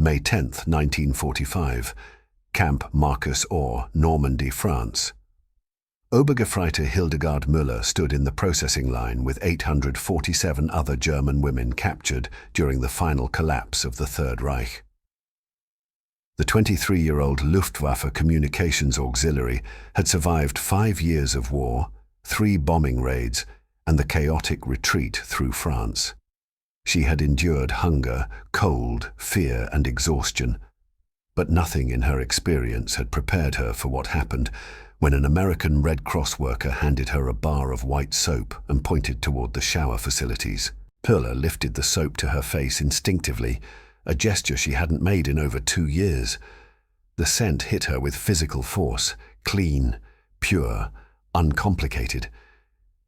May 10, 1945, Camp Marcus Or, Normandy, France. Obergefreite Hildegard Müller stood in the processing line with 847 other German women captured during the final collapse of the Third Reich. The 23-year-old Luftwaffe Communications Auxiliary had survived 5 years of war, 3 bombing raids, and the chaotic retreat through France. She had endured hunger, cold, fear, and exhaustion, but nothing in her experience had prepared her for what happened when an American Red Cross worker handed her a bar of white soap and pointed toward the shower facilities. Perla lifted the soap to her face instinctively, a gesture she hadn't made in over 2 years. The scent hit her with physical force, clean, pure, uncomplicated.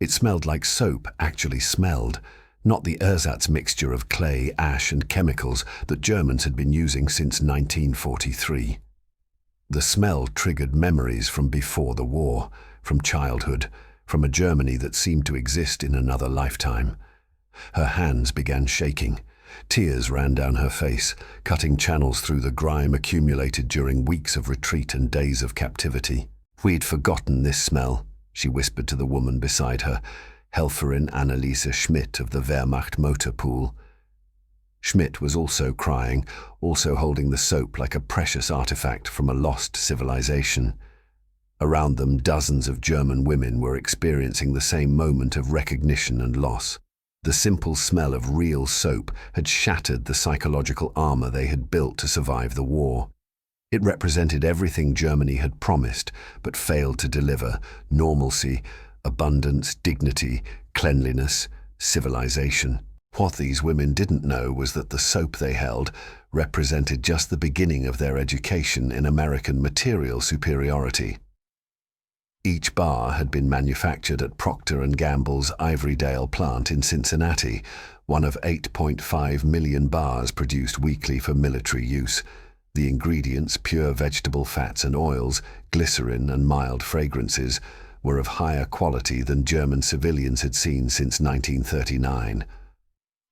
It smelled like soap actually smelled, not the ersatz mixture of clay, ash, and chemicals that Germans had been using since 1943. The smell triggered memories from before the war, from childhood, from a Germany that seemed to exist in another lifetime. Her hands began shaking. Tears ran down her face, cutting channels through the grime accumulated during weeks of retreat and days of captivity. "We'd forgotten this smell," she whispered to the woman beside her, Helferin Anneliese Schmidt of the Wehrmacht motor pool. Schmidt was also crying, also holding the soap like a precious artifact from a lost civilization. Around them, dozens of German women were experiencing the same moment of recognition and loss. The simple smell of real soap had shattered the psychological armor they had built to survive the war. It represented everything Germany had promised but failed to deliver: normalcy, abundance, dignity, cleanliness, civilization. What these women didn't know was that the soap they held represented just the beginning of their education in American material superiority. Each bar had been manufactured at Procter & Gamble's Ivorydale plant in Cincinnati, one of 8.5 million bars produced weekly for military use. The ingredients, pure vegetable fats and oils, glycerin and mild fragrances, were of higher quality than German civilians had seen since 1939.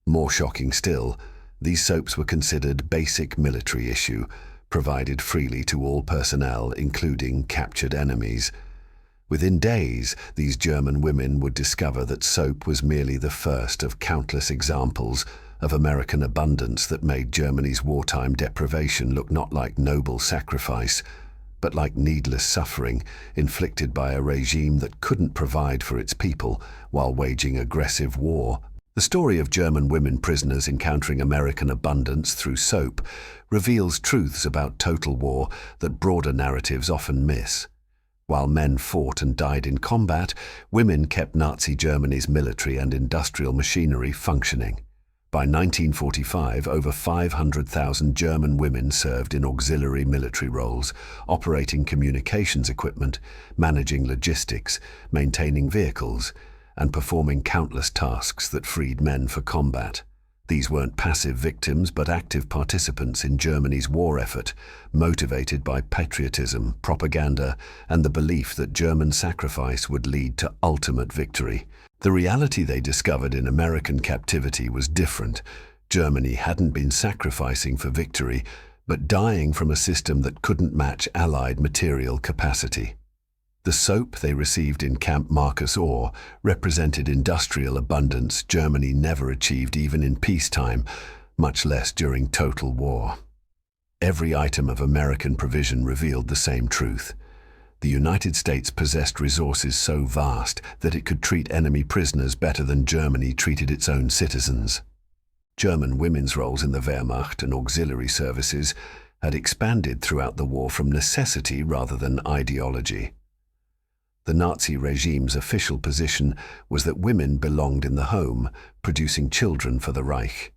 More shocking still, these soaps were considered basic military issue, provided freely to all personnel, including captured enemies. Within days, these German women would discover that soap was merely the first of countless examples of American abundance that made Germany's wartime deprivation look not like noble sacrifice, but like needless suffering inflicted by a regime that couldn't provide for its people while waging aggressive war. The story of German women prisoners encountering American abundance through soap reveals truths about total war that broader narratives often miss. While men fought and died in combat, women kept Nazi Germany's military and industrial machinery functioning. By 1945, over 500,000 German women served in auxiliary military roles, operating communications equipment, managing logistics, maintaining vehicles, and performing countless tasks that freed men for combat. These weren't passive victims, but active participants in Germany's war effort, motivated by patriotism, propaganda, and the belief that German sacrifice would lead to ultimate victory. The reality they discovered in American captivity was different. Germany hadn't been sacrificing for victory, but dying from a system that couldn't match Allied material capacity. The soap they received in Camp Marcus Or represented industrial abundance Germany never achieved even in peacetime, much less during total war. Every item of American provision revealed the same truth. The United States possessed resources so vast that it could treat enemy prisoners better than Germany treated its own citizens. German women's roles in the Wehrmacht and auxiliary services had expanded throughout the war from necessity rather than ideology. The Nazi regime's official position was that women belonged in the home, producing children for the Reich.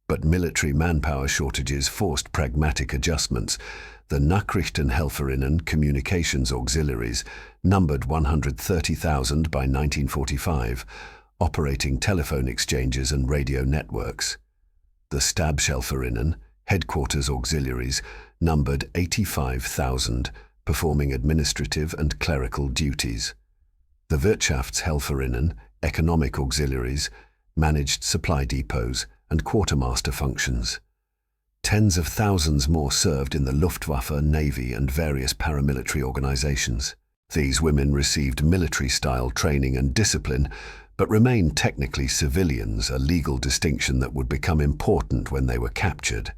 But military manpower shortages forced pragmatic adjustments. The Nachrichtenhelferinnen communications auxiliaries numbered 130,000 by 1945, operating telephone exchanges and radio networks. The Stabshelferinnen, headquarters auxiliaries, numbered 85,000, performing administrative and clerical duties. The Wirtschaftshelferinnen, economic auxiliaries, managed supply depots and quartermaster functions. Tens of thousands more served in the Luftwaffe, Navy, and various paramilitary organizations. These women received military-style training and discipline, but remained technically civilians, a legal distinction that would become important when they were captured.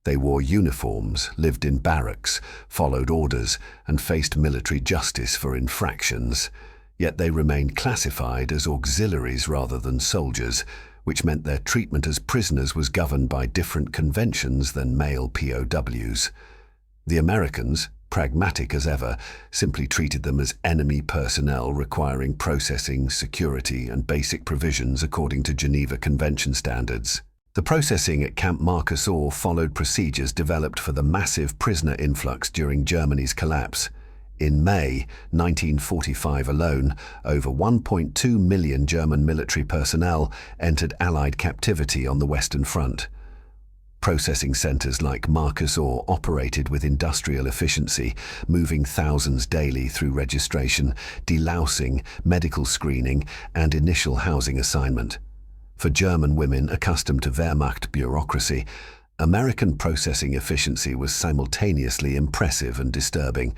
They wore uniforms, lived in barracks, followed orders, and faced military justice for infractions. Yet they remained classified as auxiliaries rather than soldiers, which meant their treatment as prisoners was governed by different conventions than male POWs. The Americans, pragmatic as ever, simply treated them as enemy personnel requiring processing, security, and basic provisions according to Geneva Convention standards. The processing at Camp Marcus Aure followed procedures developed for the massive prisoner influx during Germany's collapse. In May 1945 alone, over 1.2 million German military personnel entered Allied captivity on the Western Front. Processing centers like Marcus Aure operated with industrial efficiency, moving thousands daily through registration, delousing, medical screening, and initial housing assignment. For German women accustomed to Wehrmacht bureaucracy, American processing efficiency was simultaneously impressive and disturbing.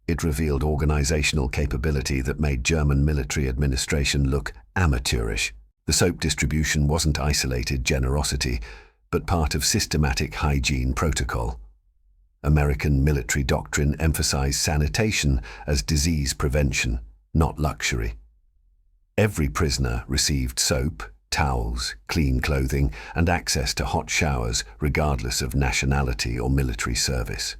It revealed organizational capability that made German military administration look amateurish. The soap distribution wasn't isolated generosity, but part of systematic hygiene protocol. American military doctrine emphasized sanitation as disease prevention, not luxury. Every prisoner received soap, towels, clean clothing, and access to hot showers regardless of nationality or military service.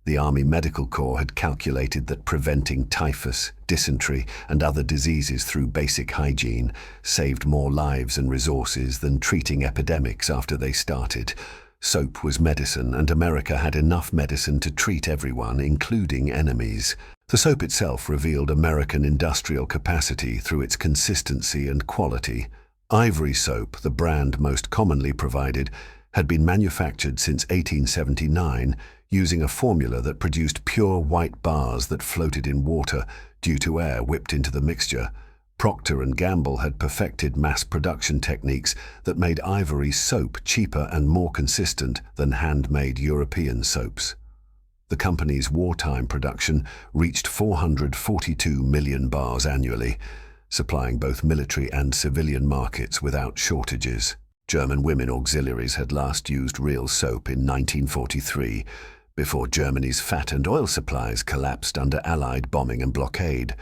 The Army Medical Corps had calculated that preventing typhus, dysentery, and other diseases through basic hygiene saved more lives and resources than treating epidemics after they started. Soap was medicine, and America had enough medicine to treat everyone, including enemies. The soap itself revealed American industrial capacity through its consistency and quality. Ivory soap, the brand most commonly provided, had been manufactured since 1879, using a formula that produced pure white bars that floated in water due to air whipped into the mixture. Procter & Gamble had perfected mass production techniques that made ivory soap cheaper and more consistent than handmade European soaps. The company's wartime production reached 442 million bars annually, supplying both military and civilian markets without shortages. German women auxiliaries had last used real soap in 1943, before Germany's fat and oil supplies collapsed under Allied bombing and blockade.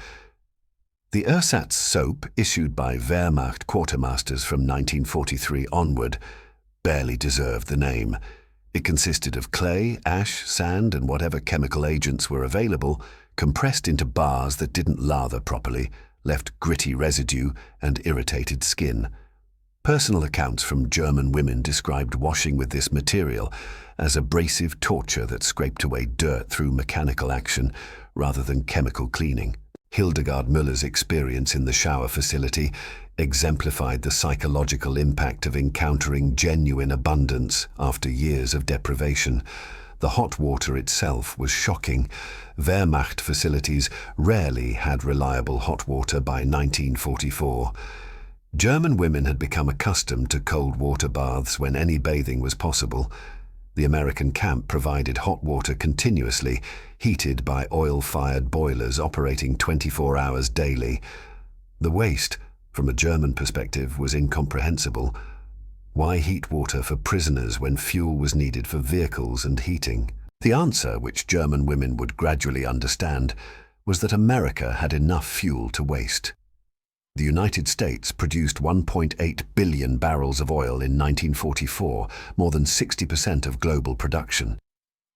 The ersatz soap, issued by Wehrmacht quartermasters from 1943 onward, barely deserved the name. It consisted of clay, ash, sand, and whatever chemical agents were available, compressed into bars that didn't lather properly, left gritty residue, and irritated skin. Personal accounts from German women described washing with this material as abrasive torture that scraped away dirt through mechanical action rather than chemical cleaning. Hildegard Müller's experience in the shower facility exemplified the psychological impact of encountering genuine abundance after years of deprivation. The hot water itself was shocking. Wehrmacht facilities rarely had reliable hot water by 1944. German women had become accustomed to cold water baths when any bathing was possible. The American camp provided hot water continuously, heated by oil-fired boilers operating 24 hours daily. The waste, from a German perspective, was incomprehensible. Why heat water for prisoners when fuel was needed for vehicles and heating? The answer, which German women would gradually understand, was that America had enough fuel to waste. The United States produced 1.8 billion barrels of oil in 1944, more than 60% of global production.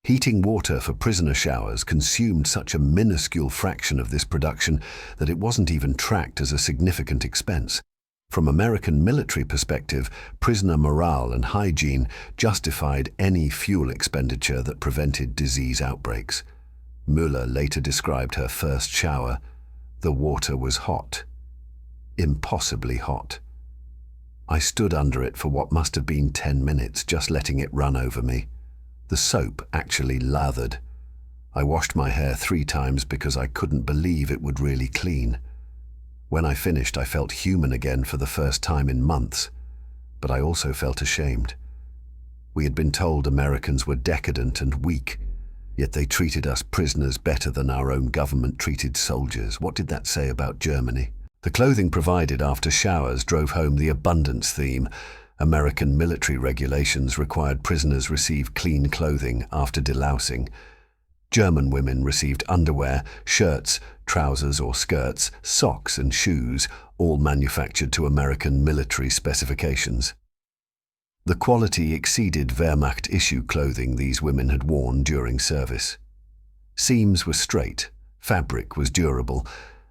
Heating water for prisoner showers consumed such a minuscule fraction of this production that it wasn't even tracked as a significant expense. From American military perspective, prisoner morale and hygiene justified any fuel expenditure that prevented disease outbreaks. Müller later described her first shower. The water was hot. Impossibly hot. I stood under it for what must have been 10 minutes, just letting it run over me. The soap actually lathered. I washed my hair 3 times because I couldn't believe it would really clean. When I finished, I felt human again for the first time in months, but I also felt ashamed. We had been told Americans were decadent and weak, yet they treated us prisoners better than our own government treated soldiers. What did that say about Germany? The clothing provided after showers drove home the abundance theme. American military regulations required prisoners receive clean clothing after delousing. German women received underwear, shirts, trousers or skirts, socks and shoes, all manufactured to American military specifications. The quality exceeded Wehrmacht-issue clothing these women had worn during service. Seams were straight, fabric was durable,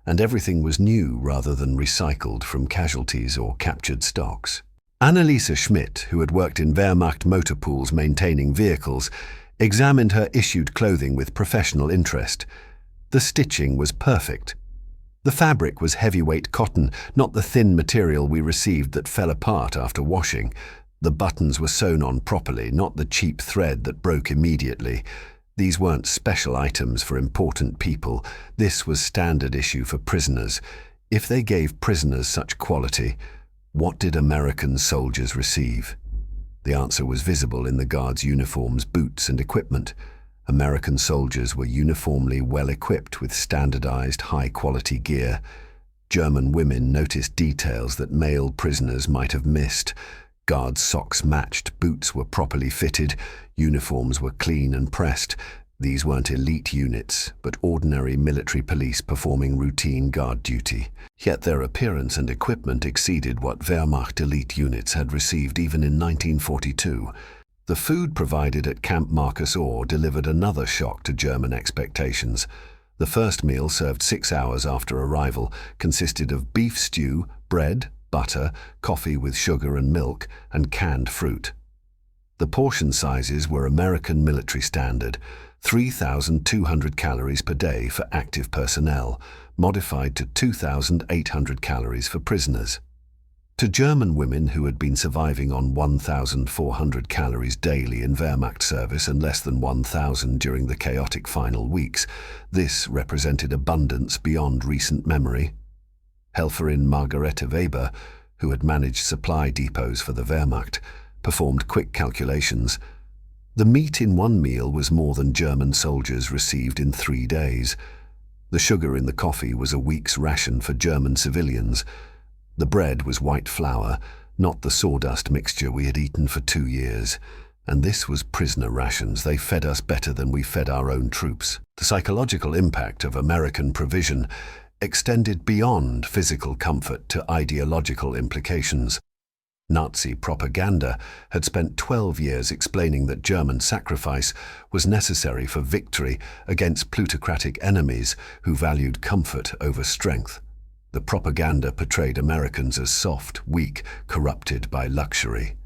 and everything was new rather than recycled from casualties or captured stocks. Anneliese Schmidt, who had worked in Wehrmacht motor pools maintaining vehicles, examined her issued clothing with professional interest. The stitching was perfect. The fabric was heavyweight cotton, not the thin material we received that fell apart after washing. The buttons were sewn on properly, not the cheap thread that broke immediately. These weren't special items for important people. This was standard issue for prisoners. If they gave prisoners such quality, what did American soldiers receive? The answer was visible in the guards' uniforms, boots, and equipment. American soldiers were uniformly well equipped with standardized, high-quality gear. German women noticed details that male prisoners might have missed. Guards' socks matched, boots were properly fitted, uniforms were clean and pressed. These weren't elite units, but ordinary military police performing routine guard duty. Yet their appearance and equipment exceeded what Wehrmacht elite units had received even in 1942. The food provided at Camp Marcus Orr delivered another shock to German expectations. The first meal, served 6 hours after arrival, consisted of beef stew, bread, butter, coffee with sugar and milk, and canned fruit. The portion sizes were American military standard, 3,200 calories per day for active personnel, modified to 2,800 calories for prisoners. To German women who had been surviving on 1,400 calories daily in Wehrmacht service and less than 1,000 during the chaotic final weeks, this represented abundance beyond recent memory. Helferin Margarete Weber, who had managed supply depots for the Wehrmacht, performed quick calculations. The meat in one meal was more than German soldiers received in 3 days. The sugar in the coffee was a week's ration for German civilians. The bread was white flour, not the sawdust mixture we had eaten for 2 years. And this was prisoner rations. They fed us better than we fed our own troops. The psychological impact of American provision extended beyond physical comfort to ideological implications. Nazi propaganda had spent 12 years explaining that German sacrifice was necessary for victory against plutocratic enemies who valued comfort over strength. The propaganda portrayed Americans as soft, weak, corrupted by luxury.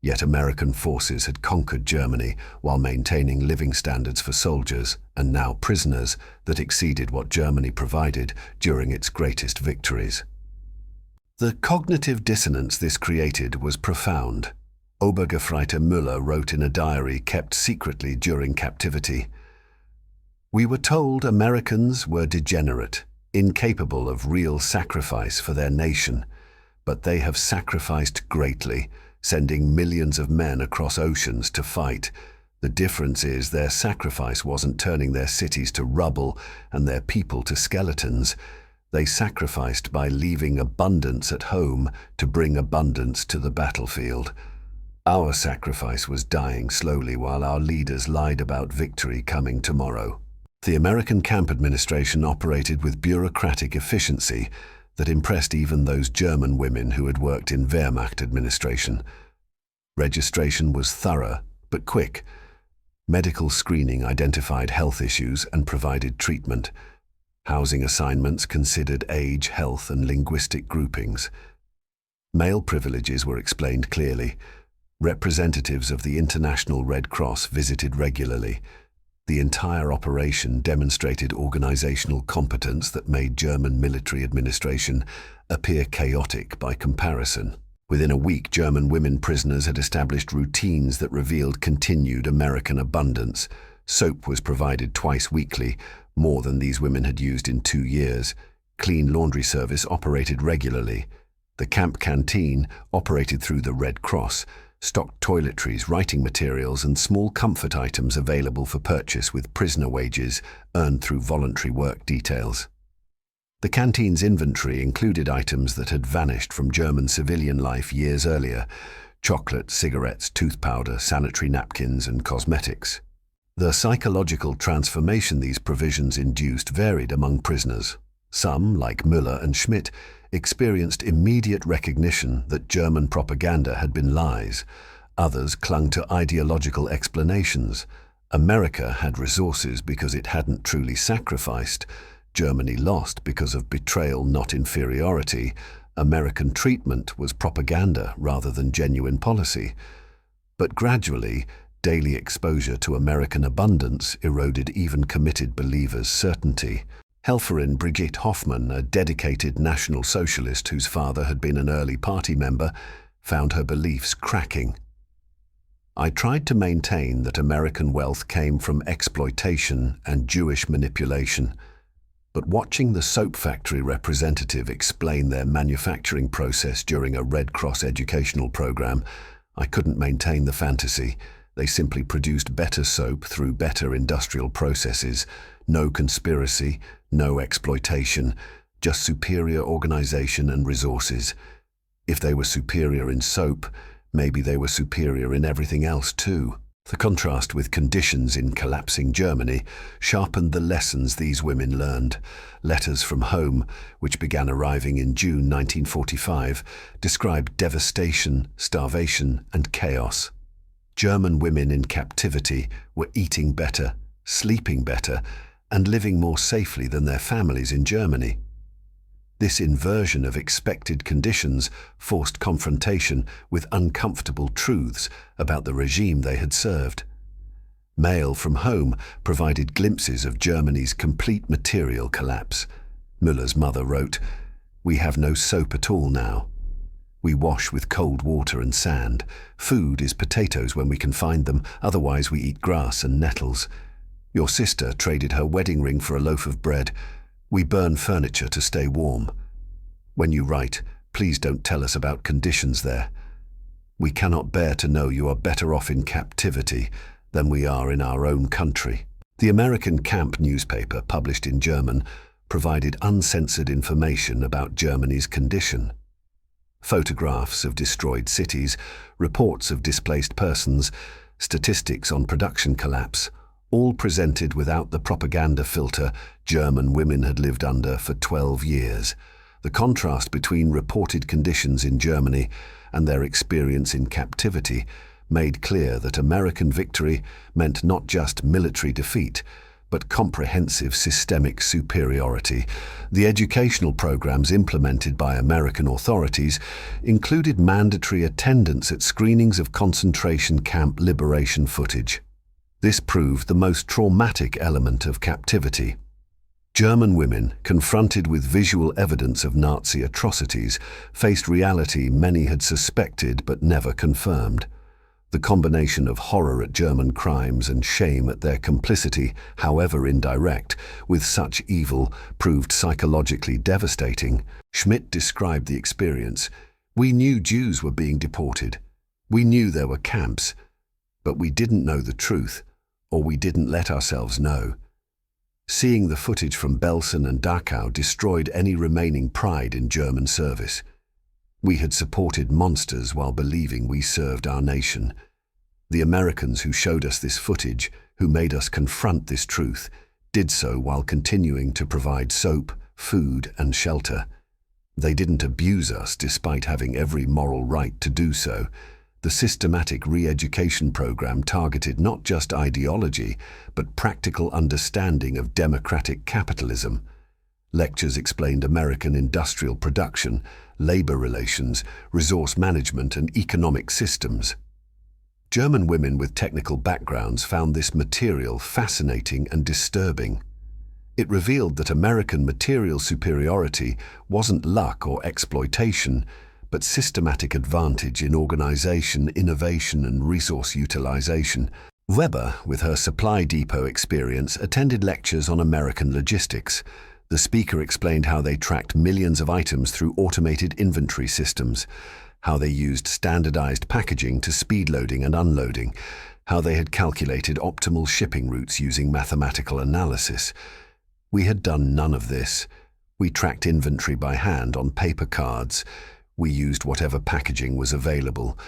Yet American forces had conquered Germany while maintaining living standards for soldiers and now prisoners that exceeded what Germany provided during its greatest victories. The cognitive dissonance this created was profound. Obergefreiter Müller wrote in a diary kept secretly during captivity, "We were told Americans were degenerate, incapable of real sacrifice for their nation, but they have sacrificed greatly, sending millions of men across oceans to fight. The difference is their sacrifice wasn't turning their cities to rubble and their people to skeletons. They sacrificed by leaving abundance at home to bring abundance to the battlefield. Our sacrifice was dying slowly while our leaders lied about victory coming tomorrow." The American camp administration operated with bureaucratic efficiency that impressed even those German women who had worked in Wehrmacht administration. Registration was thorough but quick. Medical screening identified health issues and provided treatment. Housing assignments considered age, health, and linguistic groupings. Male privileges were explained clearly. Representatives of the International Red Cross visited regularly. The entire operation demonstrated organizational competence that made German military administration appear chaotic by comparison. Within a week, German women prisoners had established routines that revealed continued American abundance. Soap was provided twice weekly, more than these women had used in 2 years. Clean laundry service operated regularly. The camp canteen operated through the Red Cross. stocked toiletries, writing materials, and small comfort items available for purchase with prisoner wages earned through voluntary work details. The canteen's inventory included items that had vanished from German civilian life years earlier: chocolate, cigarettes, tooth powder, sanitary napkins, and cosmetics. The psychological transformation these provisions induced varied among prisoners. Some, like Müller and Schmidt, experienced immediate recognition that German propaganda had been lies. Others clung to ideological explanations. America had resources because it hadn't truly sacrificed. Germany lost because of betrayal, not inferiority. American treatment was propaganda rather than genuine policy. But gradually, daily exposure to American abundance eroded even committed believers' certainty. Helferin Brigitte Hoffmann, a dedicated National Socialist whose father had been an early party member, found her beliefs cracking. "I tried to maintain that American wealth came from exploitation and Jewish manipulation, but watching the soap factory representative explain their manufacturing process during a Red Cross educational program, I couldn't maintain the fantasy. They simply produced better soap through better industrial processes. No conspiracy, no exploitation, just superior organization and resources. If they were superior in soap, maybe they were superior in everything else too." The contrast with conditions in collapsing Germany sharpened the lessons these women learned. Letters from home, which began arriving in June 1945, described devastation, starvation, and chaos. German women in captivity were eating better, sleeping better, and living more safely than their families in Germany. This inversion of expected conditions forced confrontation with uncomfortable truths about the regime they had served. Mail from home provided glimpses of Germany's complete material collapse. Müller's mother wrote, "We have no soap at all now. We wash with cold water and sand. Food is potatoes when we can find them, otherwise we eat grass and nettles. Your sister traded her wedding ring for a loaf of bread. We burn furniture to stay warm. When you write, please don't tell us about conditions there. We cannot bear to know you are better off in captivity than we are in our own country." The American camp newspaper, published in German, provided uncensored information about Germany's condition. Photographs of destroyed cities, reports of displaced persons, statistics on production collapse, all presented without the propaganda filter German women had lived under for 12 years. The contrast between reported conditions in Germany and their experience in captivity made clear that American victory meant not just military defeat, but comprehensive systemic superiority. The educational programs implemented by American authorities included mandatory attendance at screenings of concentration camp liberation footage. This proved the most traumatic element of captivity. German women, confronted with visual evidence of Nazi atrocities, faced reality many had suspected but never confirmed. The combination of horror at German crimes and shame at their complicity, however indirect, with such evil proved psychologically devastating. Schmidt described the experience. "We knew Jews were being deported. We knew there were camps, but we didn't know the truth, or we didn't let ourselves know. Seeing the footage from Belsen and Dachau destroyed any remaining pride in German service. We had supported monsters while believing we served our nation. The Americans who showed us this footage, who made us confront this truth, did so while continuing to provide soap, food, and shelter. They didn't abuse us despite having every moral right to do so. The systematic re-education program targeted not just ideology, but practical understanding of democratic capitalism. Lectures explained American industrial production, labor relations, resource management, and economic systems. German women with technical backgrounds found this material fascinating and disturbing. It revealed that American material superiority wasn't luck or exploitation, but systematic advantage in organization, innovation, and resource utilization. Weber, with her supply depot experience, attended lectures on American logistics. The speaker explained how they tracked millions of items through automated inventory systems, how they used standardized packaging to speed loading and unloading, how they had calculated optimal shipping routes using mathematical analysis. We had done none of this. We tracked inventory by hand on paper cards. We used whatever packaging was available.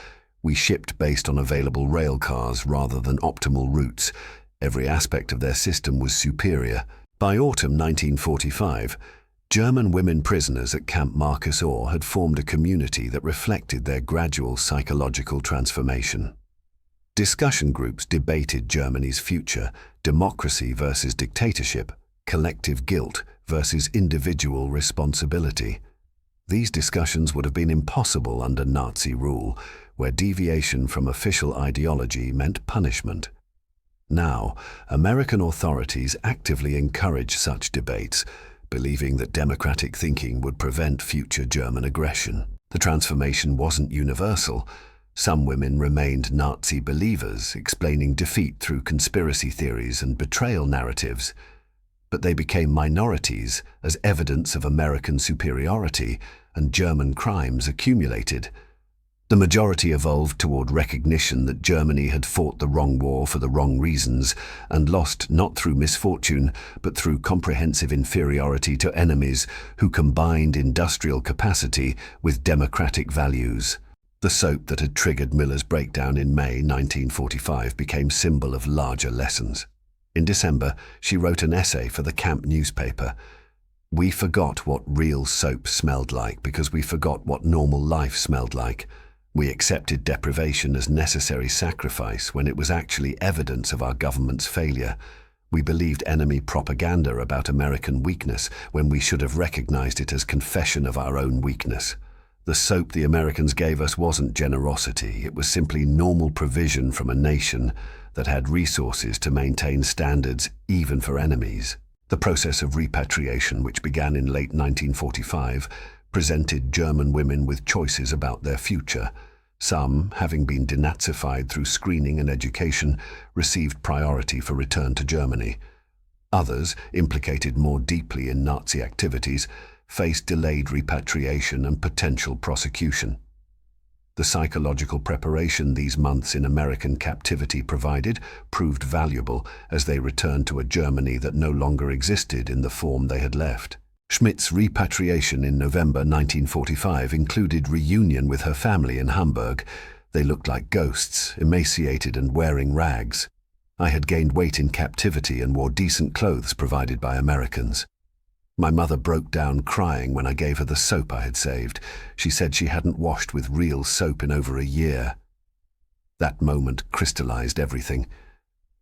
We shipped based on available rail cars rather than optimal routes. Every aspect of their system was superior. By autumn 1945, German women prisoners at Camp Marcus Orr had formed a community that reflected their gradual psychological transformation. Discussion groups debated Germany's future, democracy versus dictatorship, collective guilt versus individual responsibility. These discussions would have been impossible under Nazi rule, where deviation from official ideology meant punishment. Now, American authorities actively encourage such debates, believing that democratic thinking would prevent future German aggression. The transformation wasn't universal. Some women remained Nazi believers, explaining defeat through conspiracy theories and betrayal narratives. But they became minorities as evidence of American superiority and German crimes accumulated. The majority evolved toward recognition that Germany had fought the wrong war for the wrong reasons and lost not through misfortune, but through comprehensive inferiority to enemies who combined industrial capacity with democratic values. The soap that had triggered Müller's breakdown in May 1945 became symbol of larger lessons. In December, she wrote an essay for the camp newspaper. We forgot what real soap smelled like because we forgot what normal life smelled like. We accepted deprivation as necessary sacrifice when it was actually evidence of our government's failure. We believed enemy propaganda about American weakness when we should have recognized it as confession of our own weakness. The soap the Americans gave us wasn't generosity, it was simply normal provision from a nation that had resources to maintain standards even for enemies. The process of repatriation, which began in late 1945, presented German women with choices about their future. Some, having been denazified through screening and education, received priority for return to Germany. Others, implicated more deeply in Nazi activities, faced delayed repatriation and potential prosecution. The psychological preparation these months in American captivity provided proved valuable as they returned to a Germany that no longer existed in the form they had left. Schmidt's repatriation in November 1945 included reunion with her family in Hamburg. They looked like ghosts, emaciated and wearing rags. I had gained weight in captivity and wore decent clothes provided by Americans. My mother broke down crying when I gave her the soap I had saved. She said she hadn't washed with real soap in over a year. That moment crystallized everything.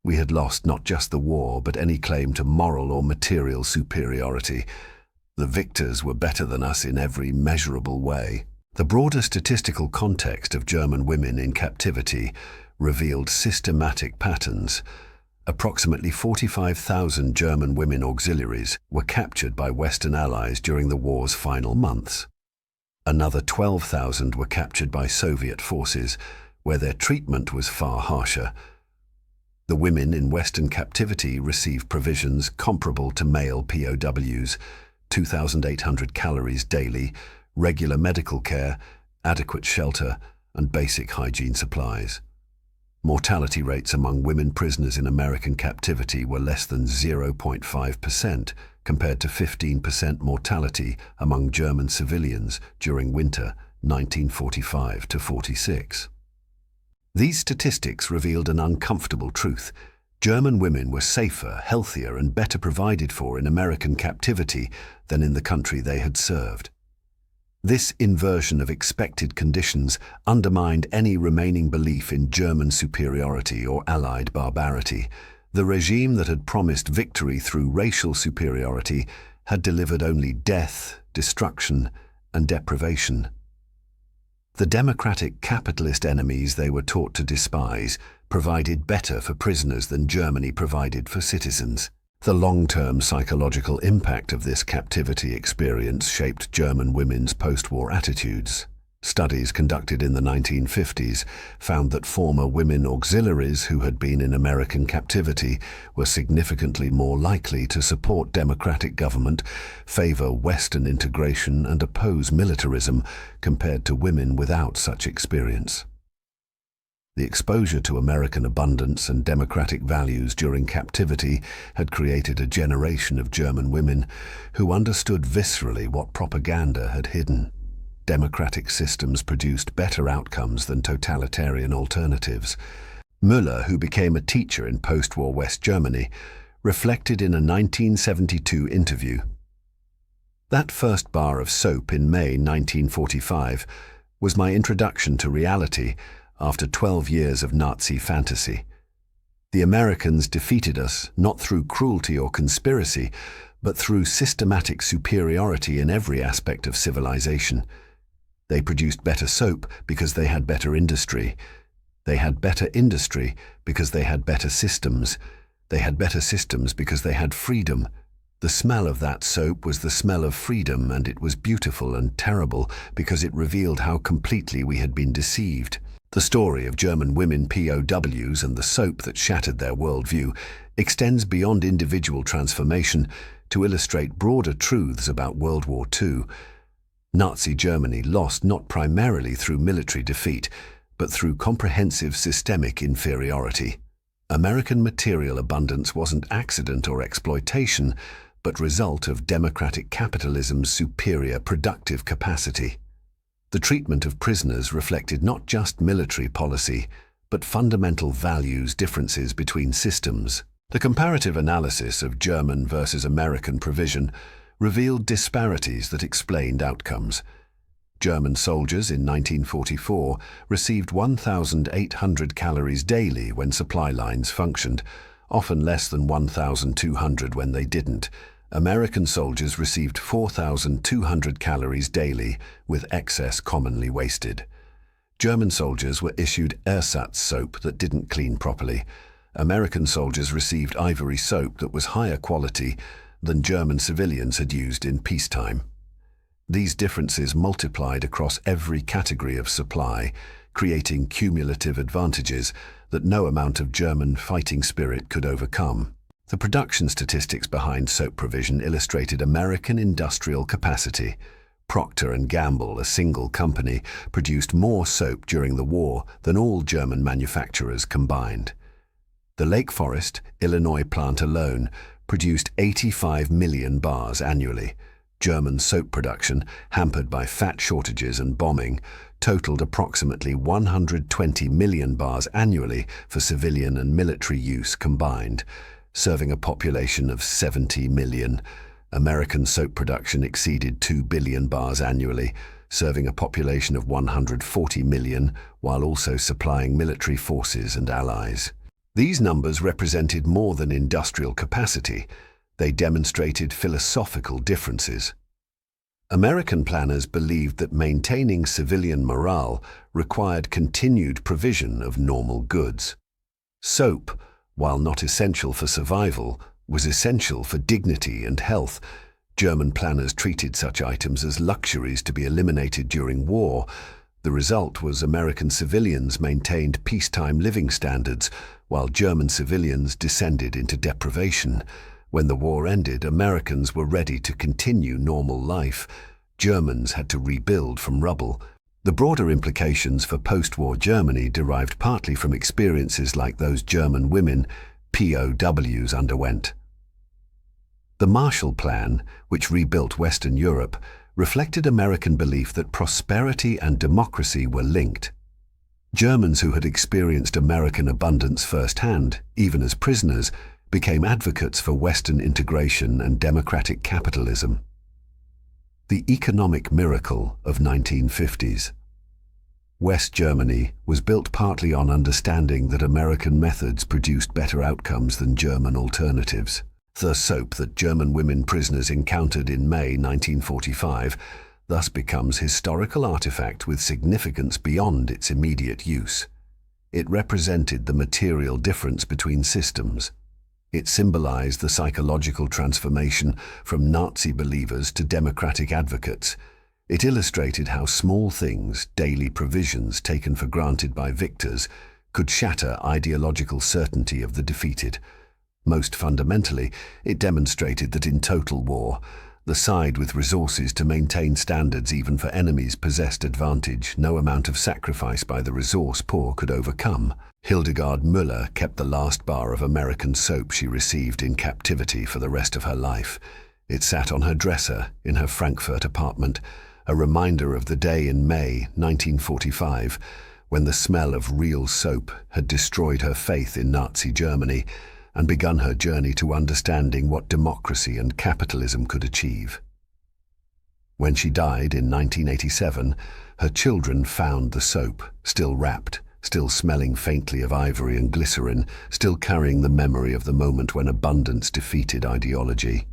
We had lost not just the war, but any claim to moral or material superiority. The victors were better than us in every measurable way. The broader statistical context of German women in captivity revealed systematic patterns. Approximately 45,000 German women auxiliaries were captured by Western allies during the war's final months. Another 12,000 were captured by Soviet forces, where their treatment was far harsher. The women in Western captivity received provisions comparable to male POWs, 2,800 calories daily, regular medical care, adequate shelter, and basic hygiene supplies. Mortality rates among women prisoners in American captivity were less than 0.5%, compared to 15% mortality among German civilians during winter 1945-46. These statistics revealed an uncomfortable truth. German women were safer, healthier, and better provided for in American captivity than in the country they had served. This inversion of expected conditions undermined any remaining belief in German superiority or Allied barbarity. The regime that had promised victory through racial superiority had delivered only death, destruction, and deprivation. The democratic capitalist enemies they were taught to despise provided better for prisoners than Germany provided for citizens. The long-term psychological impact of this captivity experience shaped German women's post-war attitudes. Studies conducted in the 1950s found that former women auxiliaries who had been in American captivity were significantly more likely to support democratic government, favor Western integration, and oppose militarism compared to women without such experience. The exposure to American abundance and democratic values during captivity had created a generation of German women who understood viscerally what propaganda had hidden. Democratic systems produced better outcomes than totalitarian alternatives. Müller, who became a teacher in post-war West Germany, reflected in a 1972 interview. That first bar of soap in May 1945 was my introduction to reality after 12 years of Nazi fantasy. The Americans defeated us not through cruelty or conspiracy, but through systematic superiority in every aspect of civilization. They produced better soap because they had better industry. They had better industry because they had better systems. They had better systems because they had freedom. The smell of that soap was the smell of freedom, and it was beautiful and terrible because it revealed how completely we had been deceived. The story of German women POWs and the soap that shattered their worldview extends beyond individual transformation to illustrate broader truths about World War II. Nazi Germany lost not primarily through military defeat, but through comprehensive systemic inferiority. American material abundance wasn't accident or exploitation, but result of democratic capitalism's superior productive capacity. The treatment of prisoners reflected not just military policy, but fundamental values differences between systems. The comparative analysis of German versus American provision revealed disparities that explained outcomes. German soldiers in 1944 received 1,800 calories daily when supply lines functioned, often less than 1,200 when they didn't. American soldiers received 4,200 calories daily, with excess commonly wasted. German soldiers were issued ersatz soap that didn't clean properly. American soldiers received ivory soap that was higher quality than German civilians had used in peacetime. These differences multiplied across every category of supply, creating cumulative advantages that no amount of German fighting spirit could overcome. The production statistics behind soap provision illustrated American industrial capacity. Procter & Gamble, a single company, produced more soap during the war than all German manufacturers combined. The Lake Forest, Illinois plant alone produced 85 million bars annually. German soap production, hampered by fat shortages and bombing, totaled approximately 120 million bars annually for civilian and military use combined, serving a population of 70 million. American soap production exceeded 2 billion bars annually, serving a population of 140 million, while also supplying military forces and allies. These numbers represented more than industrial capacity. They demonstrated philosophical differences. American planners believed that maintaining civilian morale required continued provision of normal goods. Soap, while not essential for survival, was essential for dignity and health. German planners treated such items as luxuries to be eliminated during war. The result was American civilians maintained peacetime living standards, while German civilians descended into deprivation. When the war ended, Americans were ready to continue normal life. Germans had to rebuild from rubble. The broader implications for post-war Germany derived partly from experiences like those German women POWs underwent. The Marshall Plan, which rebuilt Western Europe, reflected American belief that prosperity and democracy were linked. Germans who had experienced American abundance firsthand, even as prisoners, became advocates for Western integration and democratic capitalism. The economic miracle of 1950s. West Germany was built partly on understanding that American methods produced better outcomes than German alternatives. The soap that German women prisoners encountered in May 1945 thus becomes historical artifact with significance beyond its immediate use. It represented the material difference between systems. It symbolized the psychological transformation from Nazi believers to democratic advocates. It illustrated how small things, daily provisions taken for granted by victors, could shatter ideological certainty of the defeated. Most fundamentally, it demonstrated that in total war, the side with resources to maintain standards even for enemies possessed advantage no amount of sacrifice by the resource poor could overcome. Hildegard Müller kept the last bar of American soap she received in captivity for the rest of her life. It sat on her dresser in her Frankfurt apartment, a reminder of the day in May 1945 when the smell of real soap had destroyed her faith in Nazi Germany and begun her journey to understanding what democracy and capitalism could achieve. When she died in 1987, her children found the soap, still wrapped, still smelling faintly of ivory and glycerin, still carrying the memory of the moment when abundance defeated ideology.